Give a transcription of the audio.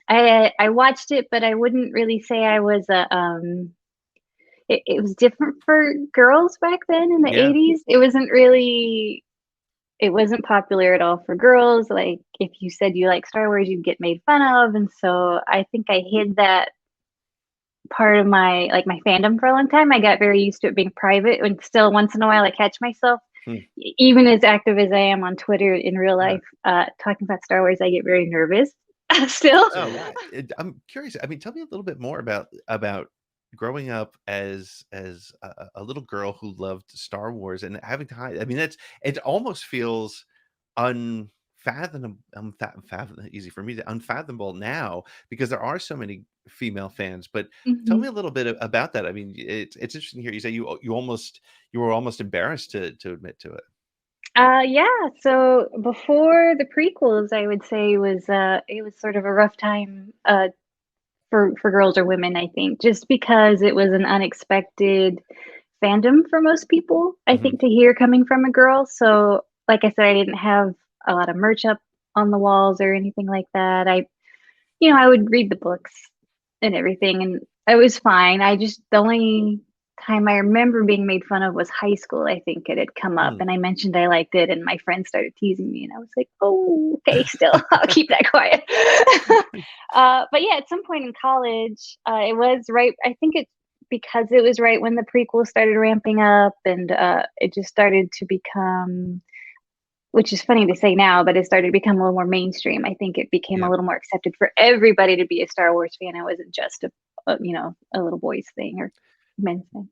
I watched it, but I wouldn't really say I was a it was different for girls back then in the Yeah. 80s. It wasn't popular at all for girls. Like if you said you like Star Wars, you'd get made fun of. And so I think I hid that part of my fandom for a long time. I got very used to it being private and still once in a while I catch myself, Hmm. even as active as I am on Twitter in real Yeah. life, talking about Star Wars, I get very nervous still. Oh, Why? I'm curious. I mean, tell me a little bit more about growing up as a little girl who loved Star Wars and having to hide. I mean, that's it. Almost feels unfathomable. Easy for me to unfathomable now because there are so many female fans. But tell Mhm. me a little bit about that. I mean, it's interesting here. You say you were almost embarrassed to admit to it. Yeah, so before the prequels, I would say it was sort of a rough time for girls or women, I think, just because it was an unexpected fandom for most people, I Hmm. think, to hear coming from a girl. So, like I said, I didn't have a lot of merch up on the walls or anything like that. I would read the books and everything, and it was fine. The only time I remember being made fun of was high school. I think it had come up, and I mentioned I liked it, and my friends started teasing me, and I was like, "Oh, okay, still, I'll keep that quiet." But yeah, at some point in college, it was right. I think it's because it was right when the prequel started ramping up, and it just started to become, which is funny to say now, but it started to become a little more mainstream. I think it became a Yeah. little more accepted for everybody to be a Star Wars fan. It wasn't just a little boys thing or men's thing.